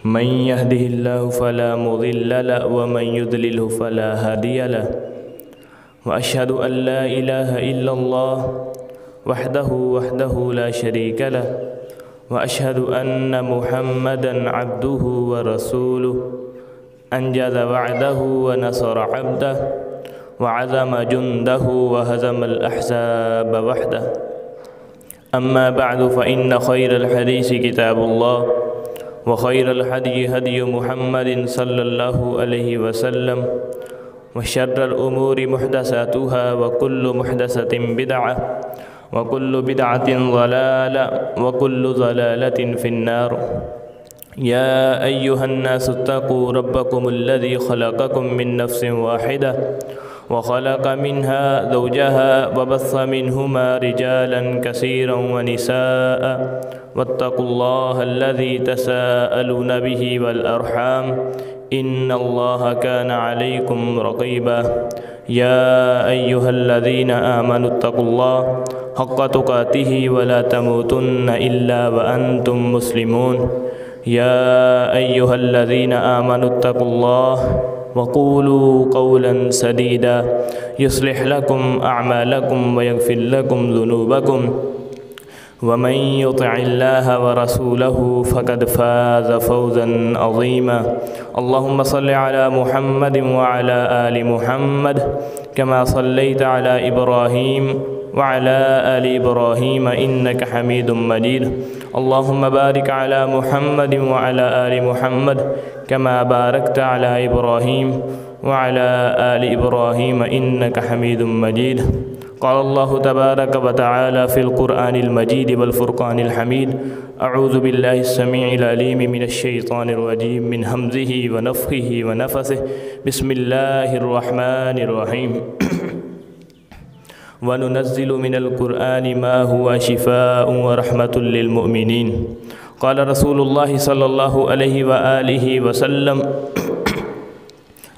من يهده الله فلا مضل له ومن يضلله فلا هادي له وأشهد أن لا إله إلا الله وحده لا شريك له وأشهد أن محمدًا عبده ورسوله أنجز وعده ونصر عبده وعزم جنده وهزم الأحزاب وحده. أما بعد فإن خير الحديث كتاب الله وخير الهدي هدي محمد صلى الله عليه وسلم وشر الأمور محدثاتها وكل محدثة بدعة وكل بدعة ضلالة وكل ضلالة في النار. يا أيها الناس اتقوا ربكم الذي خلقكم من نفس واحدة وخلق منها زوجها وبث منهما رجالا كثيرا ونساء واتقوا الله الذي تساءلون به والأرحام إن الله كان عليكم رقيبا. يا أيها الذين آمنوا اتقوا الله حق تقاته ولا تموتن إلا وأنتم مسلمون. يا أيها الذين آمنوا اتقوا الله وقولوا قولا سديدا يصلح لكم أعمالكم ويغفر لكم ذنوبكم ومن يطع الله ورسوله فقد فاز فوزا عظيما. اللهم صل على محمد وعلى آل محمد كما صليت على إبراهيم وعلى آل إبراهيم إنك حميد مجيد. اللهم بارك على محمد وعلى آل محمد كما باركت على إبراهيم وعلى آل إبراهيم إنك حميد مجيد. قال الله تبارك وتعالى في القرآن المجيد والفرقان الحميد: أعوذ بالله السميع العليم من الشيطان الرجيم من همزه ونفخه ونفثه. بسم الله الرحمن الرحيم. وننزل من القرآن ما هو شفاء ورحمة للمؤمنين. قال رسول الله صلى الله عليه وآله وسلم: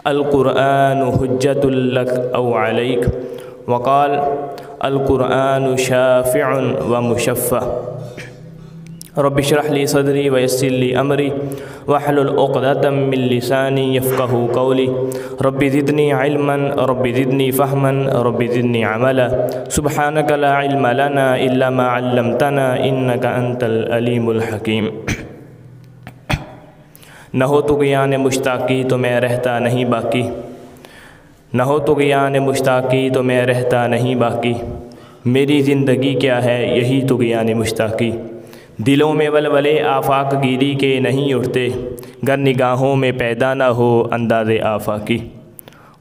القرآن حجة لك أو عليك. وقال: القرآن شافع ومشفع. رب اشرح لي صدري ويسر لي أمري واحلل عقدة من لساني يفقهوا قولي. رب زدني علما رب زدني فهما رب زدني عملا. سبحانك لا علم لنا إلا ما علمتنا إنك أنت العليم الحكيم. نہ ہو تو گیان مشتاقی تو میں رہتا نہیں باقی، نہ ہو تو گیان مشتاقی تو میں رہتا نہیں باقی. میری زندگی کیا ہے یہی تو گیان مشتاقی. دلوں میں ولولے آفاق گیری کے نہیں اٹھتے گر نگاہوں میں پیدا نہ ہو انداز آفاقی.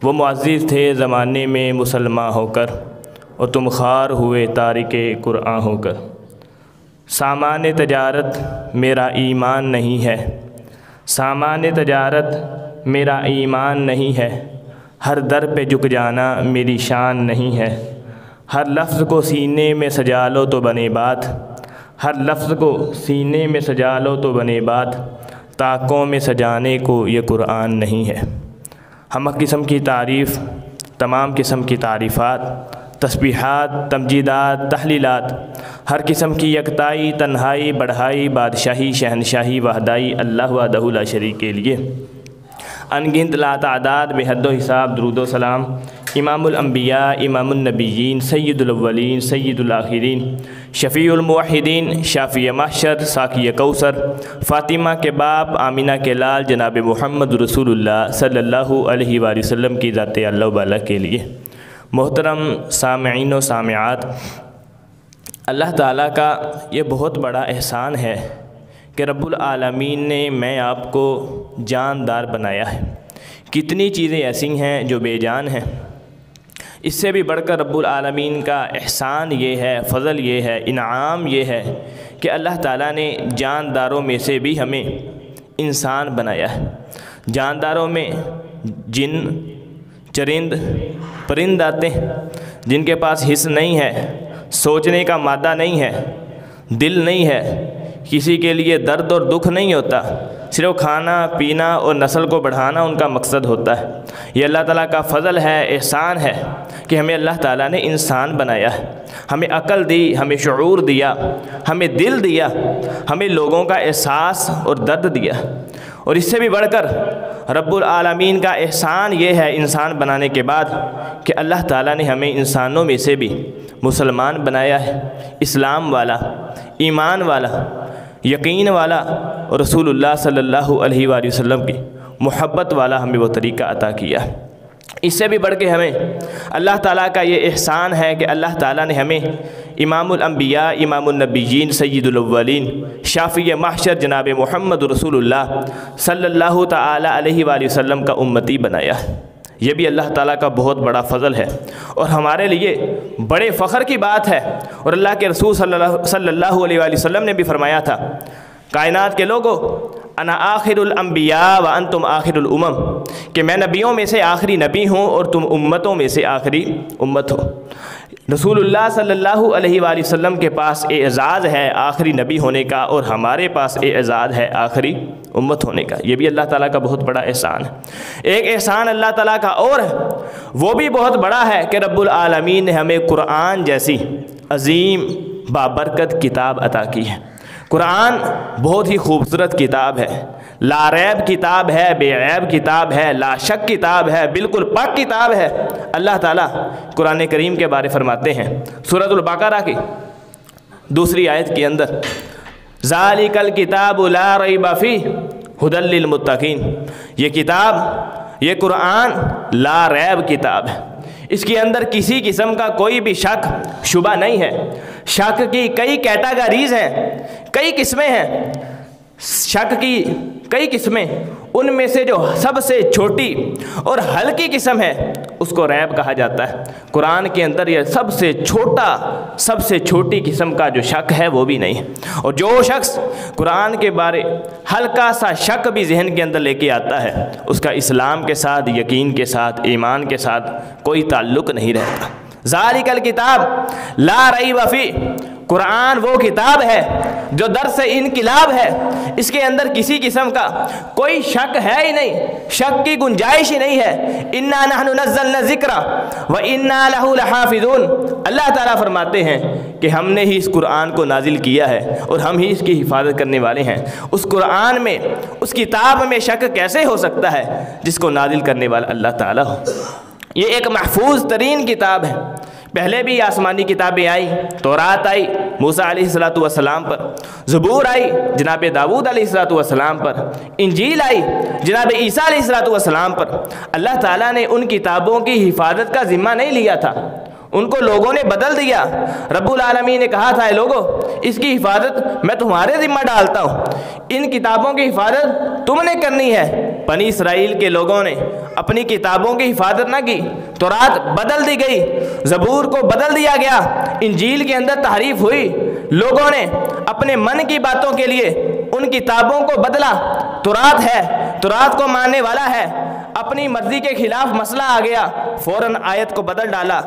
وہ معزز تھے زمانے میں مسلمان ہو کر اور تم خوار ہوئے تارک قرآن ہو کر. سامان تجارت میرا ایمان نہیں ہے، سامان تجارت میرا ایمان نہیں ہے. ہر در پہ جھک جانا میری شان نہیں ہے. ہر لفظ کو سینے میں سجا لو تو بنے بات، ہر لفظ کو سینے میں سجا لو تو بنے بات. طاقوں میں سجانے کو یہ قرآن نہیں ہے. ہم قسم کی تعریف، تمام قسم کی تعریفات، تسبیحات، تمجیدات، تحلیلات، ہر قسم کی یکتائی، تنہائی، بڑھائی، بادشاہی، شہنشاہی، وحدائی اللہ وحدہ لا شریک کے لیے. انگنت لا تعداد بے حد و حساب درود و سلام امام الانبیاء، امام النبیین، سید الاولین، سید الآخرین، شفیع الموحدین، شافی محشر، ساقی کوثر، فاطمہ کے باپ، آمینہ کے لال، جناب محمد رسول اللہ صلی اللہ علیہ وآلہ وسلم کی ذات اللہ بالا کے لیے. محترم سامعین و سامعات، اللہ تعالیٰ کا یہ بہت بڑا احسان ہے کہ رب العالمین نے میں آپ کو جاندار بنایا ہے. کتنی چیزیں ایسی ہیں جو بے جان ہیں. اس سے بھی بڑھ کر رب العالمین کا احسان یہ ہے، فضل یہ ہے، انعام یہ ہے کہ اللہ تعالیٰ نے جانداروں میں سے بھی ہمیں انسان بنایا ہے. جانداروں میں جن، چرند، پرند آتے ہیں جن کے پاس حس نہیں ہے، سوچنے کا مادہ نہیں ہے، دل نہیں ہے، کسی کے لیے درد اور دکھ نہیں ہوتا، صرف کھانا پینا اور نسل کو بڑھانا ان کا مقصد ہوتا ہے. یہ اللہ تعالیٰ کا فضل ہے، احسان ہے کہ ہمیں اللہ تعالیٰ نے انسان بنایا ہے. ہمیں عقل دی، ہمیں شعور دیا، ہمیں دل دیا، ہمیں لوگوں کا احساس اور درد دیا. اور اس سے بھی بڑھ کر رب العالمین کا احسان یہ ہے انسان بنانے کے بعد کہ اللہ تعالیٰ نے ہمیں انسانوں میں سے بھی مسلمان بنایا ہے، اسلام والا، ایمان والا، یقین والا، اور رسول اللہ صلی اللہ علیہ وآلہ وسلم کی محبت والا ہمیں وہ طریقہ عطا کیا۔ اس سے بھی بڑھ کے ہمیں اللہ تعالیٰ کا یہ احسان ہے کہ اللہ تعالیٰ نے ہمیں امام الانبیاء، امام النبیین، سید الاولین، شافی محشر جناب محمد رسول اللہ صلی اللہ تعالیٰ علیہ وآلہ وسلم کا امتی بنایا۔ یہ بھی اللہ تعالیٰ کا بہت بڑا فضل ہے اور ہمارے لیے بڑے فخر کی بات ہے۔ اور اللہ کے رسول صلی اللہ علیہ وآلہ وسلم نے بھی فرمایا تھا، کائنات کے لوگوں، انا آخر الانبیاء وانتم آخر الامم، کہ میں نبیوں میں سے آخری نبی ہوں اور تم امتوں میں سے آخری امت ہو۔ رسول اللہ صلی اللہ علیہ وآلہ وسلم کے پاس اعزاز ہے آخری نبی ہونے کا، اور ہمارے پاس اعزاز ہے آخری امت ہونے کا۔ یہ بھی اللہ تعالیٰ کا بہت بڑا احسان ہے۔ ایک احسان اللہ تعالیٰ کا اور ہے، وہ بھی بہت بڑا ہے کہ رب العالمین نے ہمیں قرآن جیسی عظیم بابرکت کتاب عطا کی ہے۔ قرآن بہت ہی خوبصورت کتاب ہے، لا ریب کتاب ہے، بے عیب کتاب ہے، لا شک کتاب ہے، بالکل پاک کتاب ہے۔ اللہ تعالیٰ قرآن کریم کے بارے فرماتے ہیں سورۃ البقرہ کی دوسری آیت کے اندر، ذالک الکتاب لا ریب فیہ ھدی للمتقین، یہ کتاب، یہ قرآن لا ریب کتاب ہے، اس کے اندر کسی قسم کا کوئی بھی شک شبہ نہیں ہے۔ شک کی کئی کیٹاگریز ہیں، کئی قسمیں ہیں، شک کی کئی قسمیں، ان میں سے جو سب سے چھوٹی اور ہلکی قسم ہے اس کو ریب کہا جاتا ہے۔ قرآن کے اندر یہ سب سے چھوٹا، سب سے چھوٹی قسم کا جو شک ہے وہ بھی نہیں ہے۔ اور جو شخص قرآن کے بارے ہلکا سا شک بھی ذہن کے اندر لے کے آتا ہے، اس کا اسلام کے ساتھ، یقین کے ساتھ، ایمان کے ساتھ کوئی تعلق نہیں رہتا۔ ذالک الکتاب لا ریب فیہ، قرآن وہ کتاب ہے جو درس انقلاب ہے، اس کے اندر کسی قسم کا کوئی شک ہے ہی نہیں، شک کی گنجائش ہی نہیں ہے۔ انا نحن نزلنا الذکر وانا لہ لحافظون، اللہ تعالیٰ فرماتے ہیں کہ ہم نے ہی اس قرآن کو نازل کیا ہے اور ہم ہی اس کی حفاظت کرنے والے ہیں۔ اس قرآن میں، اس کتاب میں شک کیسے ہو سکتا ہے جس کو نازل کرنے والا اللہ تعالیٰ ہو؟ یہ ایک محفوظ ترین کتاب ہے۔ پہلے بھی آسمانی کتابیں آئی، تورات آئی موسیٰ علیہ السلام پر، زبور آئی جناب داؤد علیہ السلام پر، انجیل آئی جناب عیسیٰ علیہ السلام پر۔ اللہ تعالیٰ نے ان کتابوں کی حفاظت کا ذمہ نہیں لیا تھا، ان کو لوگوں نے بدل دیا۔ رب العالمین نے کہا تھا، اے لوگو، اس کی حفاظت میں تمہارے ذمہ ڈالتا ہوں، ان کتابوں کی حفاظت تم نے کرنی ہے۔ بنی اسرائیل کے لوگوں نے اپنی کتابوں کی حفاظت نہ کی، تورات بدل دی گئی، زبور کو بدل دیا گیا، انجیل کے اندر تحریف ہوئی، لوگوں نے اپنے من کی باتوں کے لیے ان کتابوں کو بدلا۔ تورات ہے، تورات کو ماننے والا ہے، اپنی مرضی کے خلاف مسئلہ آ گیا، فوراً آیت کو بدل ڈالا،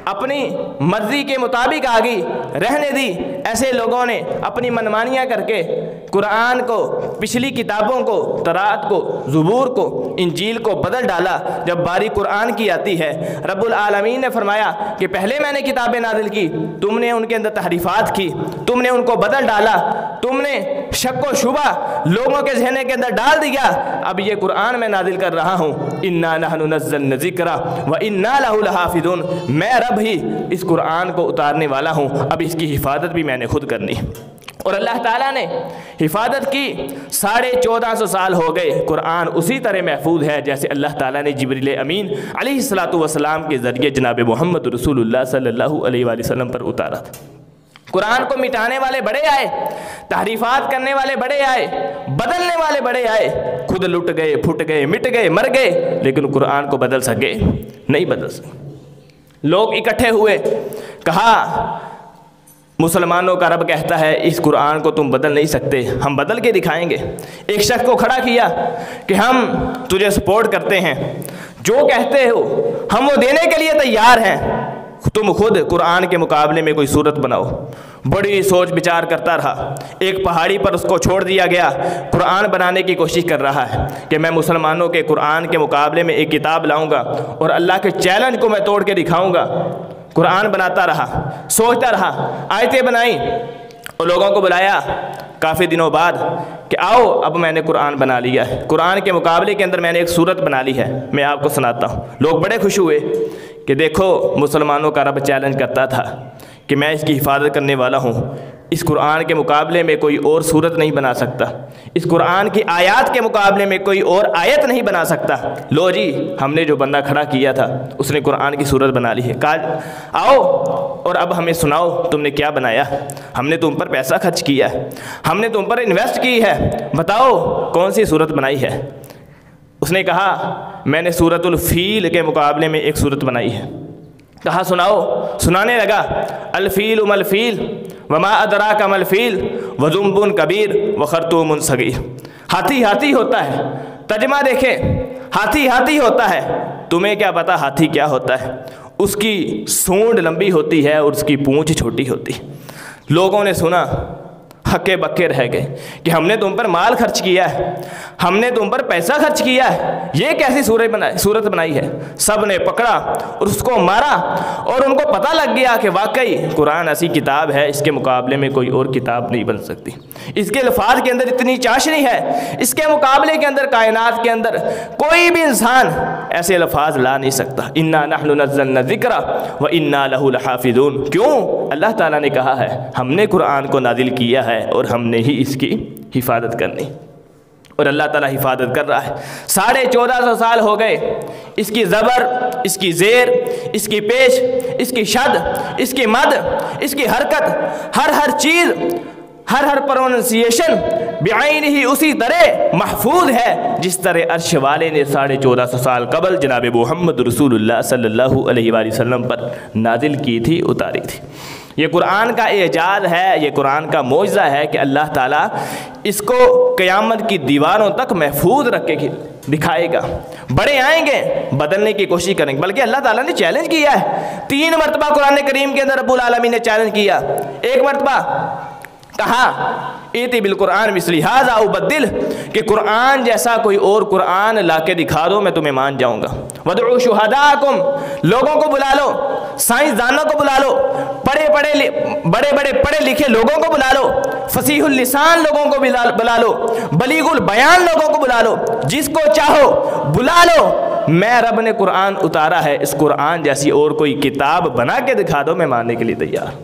اپنی مرضی کے مطابق آگی رہنے دی۔ ایسے لوگوں نے اپنی منمانیاں کر کے قرآن کو، پچھلی کتابوں کو، تورات کو، زبور کو، انجیل کو بدل ڈالا۔ جب باری قرآن کی آتی ہے، رب العالمین نے فرمایا کہ پہلے میں نے کتابیں نازل کی، تم نے ان کے اندر تحریفات کی، تم نے ان کو بدل ڈالا، تم نے شک و شبہ لوگوں کے ذہن کے اندر ڈال دیا۔ اب یہ قرآن میں نازل کر رہا ہوں، انا نحن نزلنا الذکر وانا لہ لحافظون، میں رب ہی اس قرآن کو اتارنے والا ہوں، اب اس کی حفاظت بھی میں نے خود کرنی۔ اور اللہ تعالیٰ نے حفاظت کی، 1450 سال ہو گئے، قرآن اسی طرح محفوظ ہے جیسے اللہ تعالیٰ نے جبریل امین علیہ السلام کے ذریعے جناب محمد رسول اللہ صلی اللہ علیہ وآلہ وسلم پر اتارا تھا۔ قرآن کو مٹانے والے بڑے آئے، تحریفات کرنے والے بڑے آئے، بدلنے والے بڑے آئے، خود لٹ گئے، پھٹ گئے، مٹ گئے، مر گئے، لیکن قرآن کو بدل سکے نہیں، بدل سکے۔ لوگ اکٹھے ہوئے، کہا مسلمانوں کا رب کہتا ہے اس قرآن کو تم بدل نہیں سکتے، ہم بدل کے دکھائیں گے۔ ایک شخص کو کھڑا کیا کہ ہم تجھے سپورٹ کرتے ہیں، جو کہتے ہو ہم وہ دینے کے لیے تیار ہیں، تم خود قرآن کے مقابلے میں کوئی صورت بناؤ۔ بڑی سوچ بچار کرتا رہا، ایک پہاڑی پر اس کو چھوڑ دیا گیا، قرآن بنانے کی کوشش کر رہا ہے کہ میں مسلمانوں کے قرآن کے مقابلے میں ایک کتاب لاؤں گا اور اللہ کے چیلنج کو میں توڑ کے دکھاؤں گا۔ قرآن بناتا رہا، سوچتا رہا، آیتیں بنائیں اور لوگوں کو بلایا، کافی دنوں بعد کہ آؤ اب میں نے قرآن بنا لیا ہے، قرآن کے مقابلے کے اندر میں نے ایک صورت بنا لی ہے، میں آپ کو سناتا ہوں۔ لوگ بڑے خوش ہوئے کہ دیکھو مسلمانوں کا رب چیلنج کرتا تھا کہ میں اس کی حفاظت کرنے والا ہوں، اس قرآن کے مقابلے میں کوئی اور صورت نہیں بنا سکتا، اس قرآن کی آیات کے مقابلے میں کوئی اور آیت نہیں بنا سکتا۔ لو جی ہم نے جو بندہ کھڑا کیا تھا اس نے قرآن کی صورت بنا لی ہے، کہا آؤ اور اب ہمیں سناؤ تم نے کیا بنایا، ہم نے تم پر پیسہ خرچ کیا ہے، ہم نے تم پر انویسٹ کی ہے، بتاؤ کون سی صورت بنائی ہے۔ اس نے کہا میں نے سورۃ الفیل کے مقابلے میں ایک صورت بنائی ہے۔ کہا سناؤ، سنانے لگا، الفیل ملفیل وما ادراک ملفیل وذنب کبیر وخرطوم صغیر۔ ہاتھی ہاتھی ہوتا ہے، ترجمہ دیکھیں، ہاتھی ہاتھی ہوتا ہے، تمہیں کیا پتا ہاتھی کیا ہوتا ہے؟ اس کی سونڈ لمبی ہوتی ہے اور اس کی پونچھ چھوٹی ہوتی ہے۔ لوگوں نے سنا، ہکے بکے رہ گئے کہ ہم نے تم پر مال خرچ کیا ہے، ہم نے تم پر پیسہ خرچ کیا ہے، یہ کیسی صورت بنائی ہے؟ سب نے پکڑا اور اس کو مارا، اور ان کو پتہ لگ گیا کہ واقعی قرآن ایسی کتاب ہے اس کے مقابلے میں کوئی اور کتاب نہیں بن سکتی، اس کے الفاظ کے اندر اتنی چاشنی ہے، اس کے مقابلے کے اندر کائنات کے اندر کوئی بھی انسان ایسے الفاظ لا نہیں سکتا۔ انا نحن نزلنا الذکر وانا لہ لحافظون۔ کیوں؟ اللہ تعالیٰ نے کہا ہے ہم نے قرآن کو نازل کیا ہے اور ہم نے ہی اس کی حفاظت کرنی، اور اللہ تعالیٰ حفاظت کر رہا ہے۔ 1450 سال ہو گئے اس کی زبر، اس کی زیر، اس کی پیش، اس کی شد، اس کی مد، اس کی حرکت، ہر چیز، ہر پروننسیشن بعین ہی اسی طرح محفوظ ہے جس طرح عرش والے نے 1450 سال قبل جناب محمد رسول اللہ صلی اللہ علیہ وآلہ وسلم پر نازل کی تھی، اتاری تھی۔ یہ قرآن کا اعجاز ہے، یہ قرآن کا معجزہ ہے کہ اللہ تعالیٰ اس کو قیامت کی دیواروں تک محفوظ رکھ کے دکھائے گا۔ بڑے آئیں گے بدلنے کی کوشش کریں گے، بلکہ اللہ تعالیٰ نے چیلنج کیا ہے 3 مرتبہ قرآن کریم کے اندر رب العالمین نے چیلنج کیا۔ ایک مرتبہ کہا ایتی بالقرآن مثلی ھذا ابدل، کہ قرآن جیسا کوئی اور قرآن لا کے دکھا دو میں تمہیں مان جاؤں گا۔ وادعوا شہداءکم، لوگوں کو بلا لو، سائنسدانوں کو بلا لو، بڑے پڑھے لکھے لوگوں کو بلا لو، فصیح اللسان لوگوں کو بلا لو، بلیغ البیان لوگوں کو بلا لو، جس کو چاہو بلا لو، میں رب نے قرآن اتارا ہے، اس قرآن جیسی اور کوئی کتاب بنا کے دکھا دو میں ماننے کے لیے تیار۔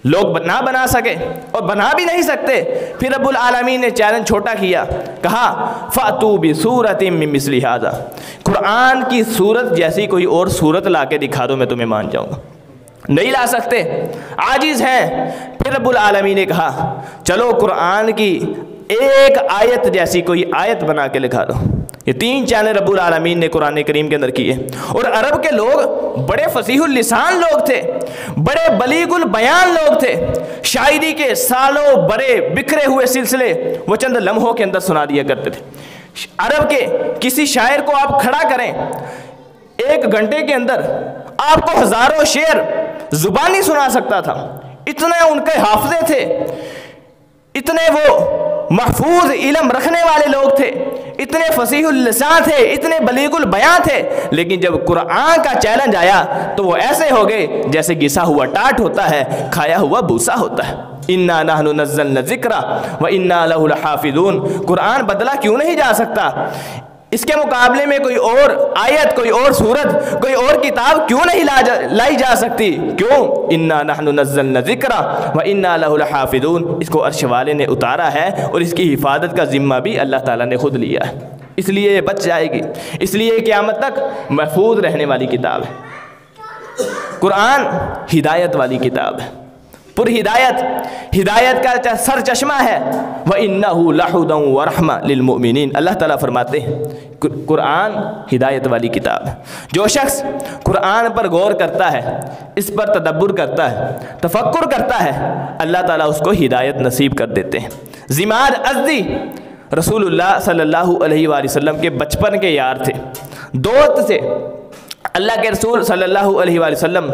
لوگ نہ بنا سکے اور بنا بھی نہیں سکتے، پھر رب العالمین نے چیلنج چھوٹا کیا، کہا فَأْتُوا بِسُورَةٍ مِّن مِّثْلِ هَذَا، قرآن کی صورت جیسی کوئی اور صورت لا کے دکھا دو میں تمہیں مان جاؤں گا۔ نہیں لا سکتے، عاجز ہیں۔ پھر رب العالمین نے کہا چلو قرآن کی ایک آیت جیسی کوئی آیت بنا کے دکھا دو۔ یہ 3 چیلنج رب العالمین نے قرآن کریم کے اندر کیے، اور عرب کے لوگ بڑے فصیح اللسان لوگ تھے، بڑے بلیغ البیان لوگ تھے، شاعری کے سالوں بڑے بکھرے ہوئے سلسلے وہ چند لمحوں کے اندر سنا دیا کرتے تھے۔ عرب کے کسی شاعر کو آپ کھڑا کریں 1 گھنٹے کے اندر آپ کو ہزاروں شعر زبانی سنا سکتا تھا، اتنے ان کے حافظے تھے، اتنے وہ محفوظ علم رکھنے والے لوگ تھے، اتنے فصیح اللسان تھے، اتنے بلیغ البیان تھے، لیکن جب قرآن کا چیلنج آیا تو وہ ایسے ہو گئے جیسے گھسا ہوا ٹاٹ ہوتا ہے، کھایا ہوا بھوسا ہوتا ہے۔ انا نحن نزلنا الذکر وانا لہ لحافظون۔ قرآن بدلا کیوں نہیں جا سکتا؟ اس کے مقابلے میں کوئی اور آیت، کوئی اور صورت، کوئی اور کتاب کیوں نہیں لائی جا سکتی؟ کیوں؟ انا نحن نزلنا الذکر وانا لہ لحافظون۔ اس کو عرش والے نے اتارا ہے اور اس کی حفاظت کا ذمہ بھی اللہ تعالیٰ نے خود لیا ہے، اس لیے یہ بچ جائے گی، اس لیے قیامت تک محفوظ رہنے والی کتاب ہے۔ قرآن ہدایت والی کتاب ہے، پر ہدایت کا سر چشمہ ہے۔ وَإِنَّهُ لَهُدًى وَرَحْمَةً لِلْمُؤْمِنِينَ، اللہ تعالیٰ فرماتے ہیں قرآن ہدایت والی کتاب ہے۔ جو شخص قرآن پر غور کرتا ہے، اس پر تدبر کرتا ہے، تفکر کرتا ہے، اللہ تعالیٰ اس کو ہدایت نصیب کر دیتے ہیں۔ زماد ازدی رسول اللہ صلی اللہ علیہ وآلہ وسلم کے بچپن کے یار تھے، دوست تھے۔ اللہ کے رسول صلی اللہ علیہ وآلہ وسلم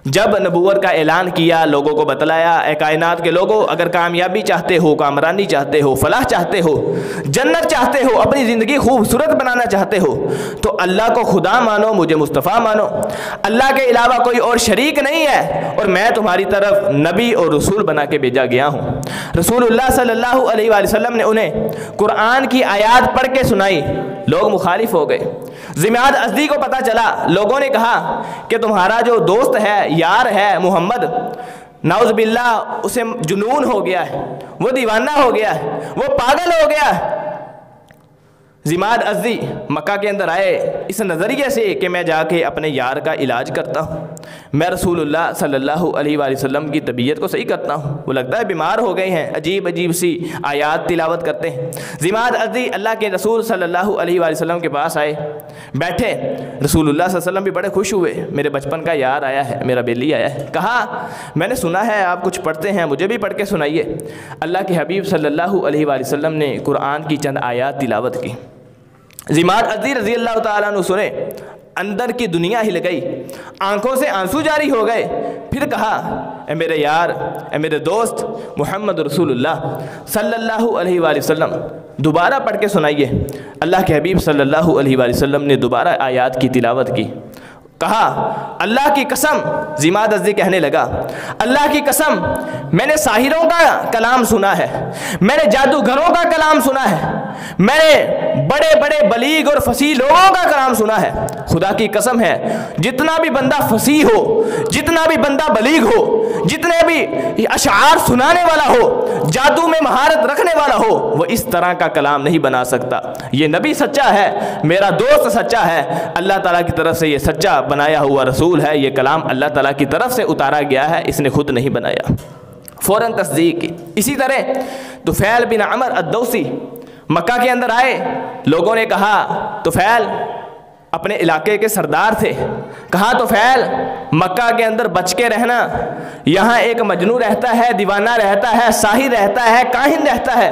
جب نبوت کا اعلان کیا، لوگوں کو بتلایا، اے کائنات کے لوگوں، اگر کامیابی چاہتے ہو، کامرانی چاہتے ہو، فلاح چاہتے ہو، جنت چاہتے ہو، اپنی زندگی خوبصورت بنانا چاہتے ہو، تو اللہ کو خدا مانو، مجھے مصطفیٰ مانو، اللہ کے علاوہ کوئی اور شریک نہیں ہے، اور میں تمہاری طرف نبی اور رسول بنا کے بھیجا گیا ہوں۔ رسول اللہ صلی اللہ علیہ وآلہ وسلم نے انہیں قرآن کی آیات پڑھ کے سنائی، لوگ مخالف ہو گئے۔ ضماد ازدی کو پتہ چلا، لوگوں نے کہا کہ تمہارا جو دوست ہے، یار ہے محمد، نعوذ باللہ اسے جنون ہو گیا ہے، وہ دیوانہ ہو گیا ہے، وہ پاگل ہو گیا ہے۔ ضماد ازدی مکہ کے اندر آئے اس نظریے سے کہ میں جا کے اپنے یار کا علاج کرتا ہوں، میں رسول اللہ صلی اللہ علیہ وآلہ وسلم کی طبیعت کو صحیح کرتا ہوں، وہ لگتا ہے بیمار ہو گئے ہیں، عجیب عجیب سی آیات تلاوت کرتے ہیں۔ ضماد ازدی اللہ کے رسول صلی اللہ علیہ وآلہ وسلم کے پاس آئے، بیٹھے، رسول اللہ صلی اللہ علیہ وسلم بھی بڑے خوش ہوئے، میرے بچپن کا یار آیا ہے، میرا بیلی آیا ہے۔ کہا میں نے سنا ہے آپ کچھ پڑھتے ہیں، مجھے بھی پڑھ کے سنائیے۔ اللہ کے حبیب صلی اللہ علیہ وآلہ وسلم نے قرآن کی چند آیات تلاوت کی۔ ضماد ازدی رضی اللہ تعالیٰ عنہ سنے، اندر کی دنیا ہل گئی، آنکھوں سے آنسو جاری ہو گئے، پھر کہا اے میرے یار، اے میرے دوست محمد رسول اللہ صلی اللہ علیہ وآلہ وسلم، دوبارہ پڑھ کے سنائیے۔ اللہ کے حبیب صلی اللہ علیہ وآلہ وسلم نے دوبارہ آیات کی تلاوت کی۔ کہا اللہ کی قسم، ضماد ازدی کہنے لگا اللہ کی قسم، میں نے ساحروں کا کلام سنا ہے، میں نے جادوگروں کا کلام سنا ہے، میں نے بڑے بڑے بلیغ اور فصیح لوگوں کا کلام سنا ہے، خدا کی قسم ہے جتنا بھی بندہ فصیح ہو، جتنا بھی بندہ بلیغ ہو، جتنے بھی اشعار سنانے والا ہو، جادو میں مہارت رکھنے والا ہو، وہ اس طرح کا کلام نہیں بنا سکتا۔ یہ نبی سچا ہے، میرا دوست سچا ہے، اللہ تعالیٰ کی طرف سے یہ سچا بنایا ہوا رسول ہے، یہ کلام اللہ تعالیٰ کی طرف سے اتارا گیا ہے، اس نے خود نہیں بنایا۔ فوراً تصدیق کی۔ اسی طرح طفیل بن عمر الدوسی مکہ کے اندر آئے، لوگوں نے کہا طفیل اپنے علاقے کے سردار تھے، کہا طفیل مکہ کے اندر بچ کے رہنا، یہاں ایک مجنون رہتا ہے، دیوانہ رہتا ہے، ساحر رہتا ہے، کاہن رہتا ہے،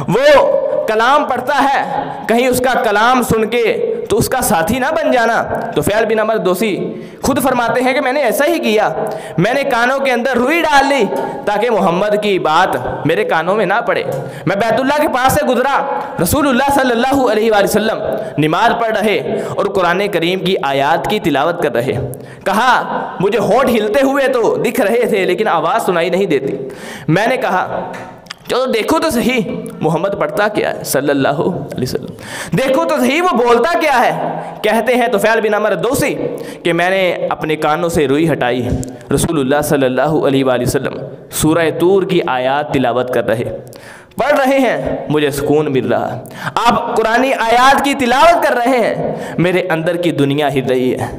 وہ کلام پڑھتا ہے، کہیں اس کا کلام سن کے تو اس کا ساتھی نہ بن جانا۔ طفیل بن عمر دوسی خود فرماتے ہیں کہ میں نے ایسا ہی کیا، میں نے کانوں کے اندر روئی ڈال لی تاکہ محمد کی بات میرے کانوں میں نہ پڑے۔ میں بیت اللہ کے پاس سے گزرا، رسول اللہ صلی اللہ علیہ وآلہ وسلم نماز پڑھ رہے اور قرآن کریم کی آیات کی تلاوت کر رہے، کہا مجھے ہونٹ ہلتے ہوئے تو دکھ رہے تھے لیکن آواز سنائی نہیں دیتی۔ میں نے کہا چلو دیکھو تو صحیح محمد پڑھتا کیا ہے صلی اللہ علیہ وسلم، دیکھو تو صحیح وہ بولتا کیا ہے۔ کہتے ہیں طفیل بن عمر الدوسی کہ میں نے اپنے کانوں سے روئی ہٹائی، رسول اللہ صلی اللہ علیہ وآلہ وسلم سورہ طور کی آیات تلاوت کر رہے، پڑھ رہے ہیں، مجھے سکون مل رہا، آپ قرآنی آیات کی تلاوت کر رہے ہیں، میرے اندر کی دنیا ہل رہی ہے۔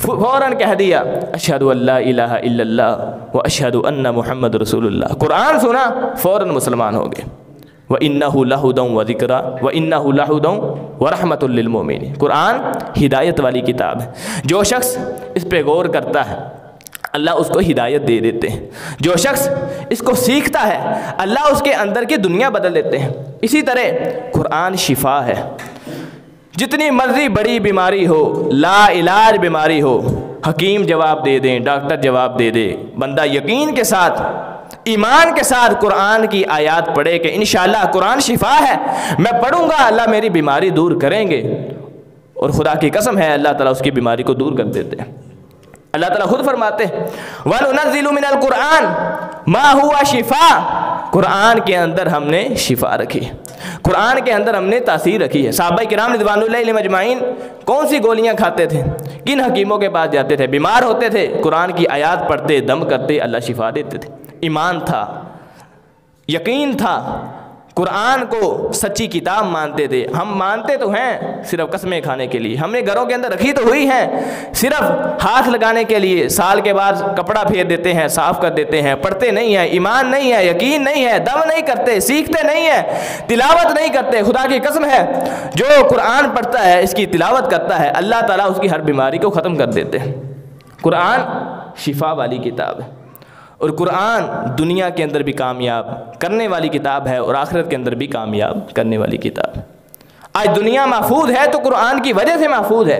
فوراً کہہ دیا اشہد ان لا الہ الا اللہ و اشہد ان محمد رسول اللہ، قرآن سنا فوراً مسلمان ہو گئے۔ وَإِنَّهُ لَهُدًى وَذِكْرًا وَإِنَّهُ لَهُدًى وَرَحْمَةٌ لِّلْمُؤْمِنِينَ، قرآن ہدایت والی کتاب ہے، جو شخص اس پہ غور کرتا ہے اللہ اس کو ہدایت دے دیتے ہیں، جو شخص اس کو سیکھتا ہے اللہ اس کے اندر کی دنیا بدل دیتے ہیں۔ اسی طرح قرآن شفا ہے، جتنی مرضی بڑی بیماری ہو، لا علاج بیماری ہو، حکیم جواب دے دیں، ڈاکٹر جواب دے دے، بندہ یقین کے ساتھ ایمان کے ساتھ قرآن کی آیات پڑھے کہ انشاءاللہ قرآن شفا ہے، میں پڑھوں گا اللہ میری بیماری دور کریں گے، اور خدا کی قسم ہے اللہ تعالیٰ اس کی بیماری کو دور کر دیتے ہیں۔ اللہ تعالیٰ خود فرماتے ہیں وَنُنَزِّلُ مِنَ الْقُرْآنِ مَا هُوَ شِفَاءٌ، قرآن کے اندر ہم نے شفا رکھی ہے، قرآن کے اندر ہم نے تاثیر رکھی ہے۔ صحابہ کرام رضوان اللہ علیہم اجمعین کون سی گولیاں کھاتے تھے، کن حکیموں کے پاس جاتے تھے، بیمار ہوتے تھے قرآن کی آیات پڑھتے، دم کرتے، اللہ شفا دیتے تھے۔ ایمان تھا، یقین تھا، قرآن کو سچی کتاب مانتے تھے۔ ہم مانتے تو ہیں صرف قسمیں کھانے کے لیے، ہم نے گھروں کے اندر رکھی تو ہوئی ہیں صرف ہاتھ لگانے کے لیے، سال کے بعد کپڑا پھیر دیتے ہیں، صاف کر دیتے ہیں، پڑھتے نہیں ہیں، ایمان نہیں ہے، یقین نہیں ہے، دم نہیں کرتے، سیکھتے نہیں ہیں، تلاوت نہیں کرتے۔ خدا کی قسم ہے جو قرآن پڑھتا ہے، اس کی تلاوت کرتا ہے، اللہ تعالیٰ اس کی ہر بیماری کو ختم کر دیتے ہیں۔ قرآن شفا والی کتاب ہے، اور قرآن دنیا کے اندر بھی کامیاب کرنے والی کتاب ہے اور آخرت کے اندر بھی کامیاب کرنے والی کتاب۔ آج دنیا محفوظ ہے تو قرآن کی وجہ سے محفوظ ہے۔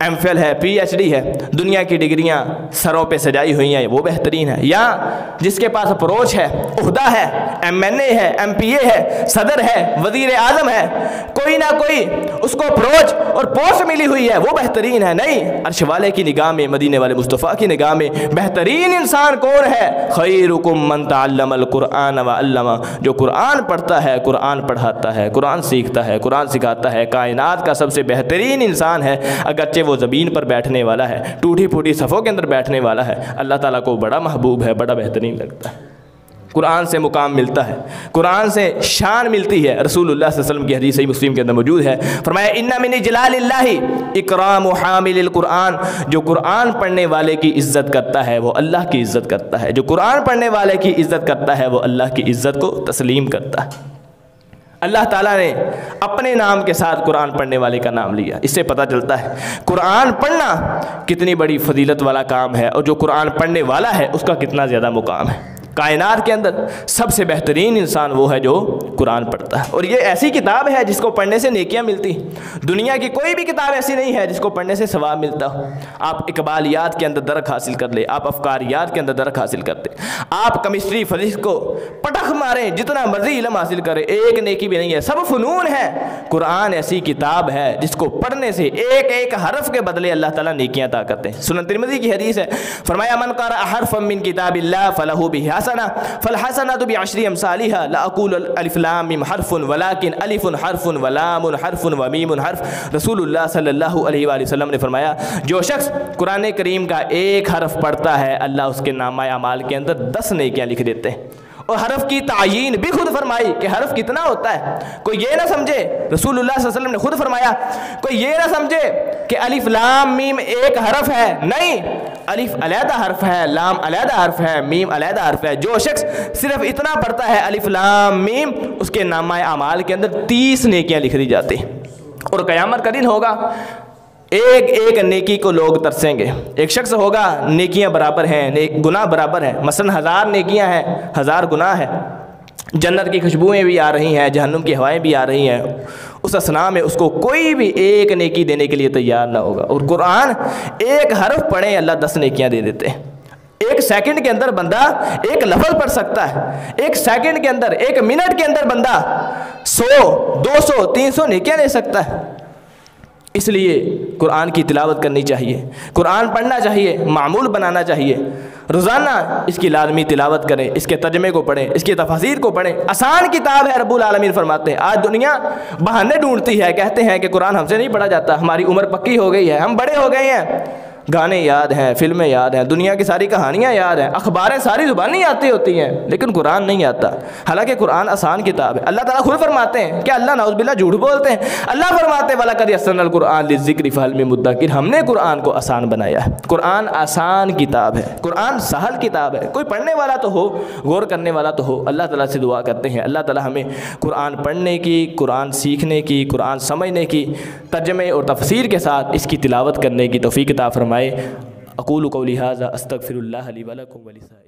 MPhil ہے, PhD ہے, دنیا کی ڈگریاں سروں پہ سجائی ہوئی ہیں، وہ بہترین ہے، یا جس کے پاس اپروچ ہے، عہدہ ہے، MNA ہے، MPA ہے، صدر ہے، وزیر اعظم ہے، کوئی نہ کوئی اس کو اپروچ اور پوسٹ ملی ہوئی ہے، وہ بہترین ہے؟ نہیں، عرش والے کی نگاہ میں، مدینے والے مصطفیٰ کی نگاہ میں بہترین انسان کون ہے؟ خیرکم من تعلم القرآن وعلمہ، جو قرآن پڑھتا ہے، قرآن پڑھاتا ہے، قرآن سیکھتا ہے، قرآن سکھاتا ہے، کائنات کا سب سے بہترین انسان ہے، اگرچہ وہ زمین پر بیٹھنے والا ہے، ٹوٹی پھوٹی صفوں کے اندر بیٹھنے والا ہے، اللہ تعالیٰ کو بڑا محبوب ہے، بڑا بہترین لگتا ہے، قرآن سے مقام ملتا ہے، قرآن سے شان ملتی ہے۔ رسول اللہ صلی اللہ علیہ وسلم کی حدیث صحیح مسلم کے اندر موجود ہے، فرمایا ان من جلال اللہ اکرام حامل القرآن، جو قرآن پڑھنے والے کی عزت کرتا ہے وہ اللہ کی عزت کرتا ہے، جو قرآن پڑھنے والے کی عزت کرتا ہے وہ اللہ کی عزت کو تسلیم کرتا ہے۔ اللہ تعالیٰ نے اپنے نام کے ساتھ قرآن پڑھنے والے کا نام لیا، اس سے پتہ چلتا ہے قرآن پڑھنا کتنی بڑی فضیلت والا کام ہے، اور جو قرآن پڑھنے والا ہے اس کا کتنا زیادہ مقام ہے۔ کائنات کے اندر سب سے بہترین انسان وہ ہے جو قرآن پڑھتا ہے، اور یہ ایسی کتاب ہے جس کو پڑھنے سے نیکیاں ملتی ہیں۔ دنیا کی کوئی بھی کتاب ایسی نہیں ہے جس کو پڑھنے سے ثواب ملتا ہو۔ آپ اقبالیات کے اندر درک حاصل کر لیں، آپ افکاریات کے اندر درک حاصل کرتے، آپ کیمسٹری فزکس کو پٹخ ماریں، جتنا مرضی علم حاصل کریں، ایک نیکی بھی نہیں ہے، سب فنون ہے۔ قرآن ایسی کتاب ہے جس کو پڑھنے سے ایک ایک حرف کے بدلے اللہ تعالیٰ نیکیاں عطا کرتے ہیں۔ سنن ترمذی کی حدیث ہے، فرمایا من قرأ حرفا من کتاب اللہ فلہ بہ فالحسنة بعشر امثالها لا اقول الف لام میم حرف ولكن الف حرف ولام حرف ومیم حرف۔ رسول اللہ صلی اللہ علیہ وآلہ وسلم نے فرمایا جو شخص قرآن کریم کا ایک حرف پڑھتا ہے اللہ اس کے نامہ اعمال کے اندر 10 نیکیاں لکھ دیتے ہیں، اور حرف کی تعیین بھی خود فرمائی کہ حرف کتنا ہوتا ہے۔ کوئی یہ نہ سمجھے، رسول اللہ صلی اللہ علیہ وسلم نے خود فرمایا، کوئی یہ نہ سمجھے کہ الف لام میم ایک حرف ہے، نہیں، الف علیحدہ حرف ہے، لام علیحدہ حرف ہے، میم علیحدہ حرف ہے۔ جو شخص صرف اتنا پڑھتا ہے الف لام میم، اس کے نامہ اعمال کے اندر 30 نیکیاں لکھ دی جاتی ہیں، اور قیامت کا دن ہوگا ایک ایک نیکی کو لوگ ترسیں گے۔ ایک شخص ہوگا نیکیاں برابر ہیں، گناہ برابر ہیں، مثلا 1000 نیکیاں ہیں، 1000 گناہ ہے، جنت کی خوشبوئیں بھی آ رہی ہیں، جہنم کی ہوائیں بھی آ رہی ہیں، اس اثناء میں اس کو کوئی بھی ایک نیکی دینے کے لیے تیار نہ ہوگا، اور قرآن ایک حرف پڑھیں اللہ 10 نیکیاں دے دیتے ہیں۔ ایک سیکنڈ کے اندر بندہ ایک لفظ پڑھ سکتا ہے، ایک سیکنڈ کے اندر، ایک منٹ کے اندر بندہ 100 200 300 نیکیاں دے سکتا ہے۔ اس لیے قرآن کی تلاوت کرنی چاہیے، قرآن پڑھنا چاہیے، معمول بنانا چاہیے، روزانہ اس کی لازمی تلاوت کریں، اس کے ترجمے کو پڑھیں، اس کی تفاسیر کو پڑھیں۔ آسان کتاب ہے، رب العالمین فرماتے ہیں۔ آج دنیا بہانے ڈھونڈتی ہے، کہتے ہیں کہ قرآن ہم سے نہیں پڑھا جاتا، ہماری عمر پکی ہو گئی ہے، ہم بڑے ہو گئے ہیں، گانے یاد ہیں، فلمیں یاد ہیں، دنیا کی ساری کہانیاں یاد ہیں، اخباریں ساری زبانی آتی ہوتی ہیں، لیکن قرآن نہیں آتا۔ حالانکہ قرآن آسان کتاب ہے۔ اللہ تعالیٰ خود فرماتے ہیں کہ اللہ نعوذ باللہ جھوٹ بولتے ہیں، اللہ فرماتے ہیں وَلَقَدْ يَسَّرْنَا الْقُرْآنَ لِلذِّكْرِ فَهَلْ مِن مُدَّكِرٍ، ہم نے قرآن کو آسان بنایا ہے۔ قرآن آسان کتاب ہے، قرآن سہل کتاب ہے، کوئی پڑھنے والا تو ہو، غور کرنے والا تو ہو۔ اللہ تعالیٰ سے دعا کرتے ہیں اللہ تعالیٰ ہمیں قرآن پڑھنے کی، قرآن سیکھنے کی، قرآن سمجھنے کی، ترجمے اور تفسیر کے ساتھ اس کی تلاوت کرنے کی توفیق عطا فرمائے۔ اقول قولی ھذا استغفر اللہ لی ولکم ولسائر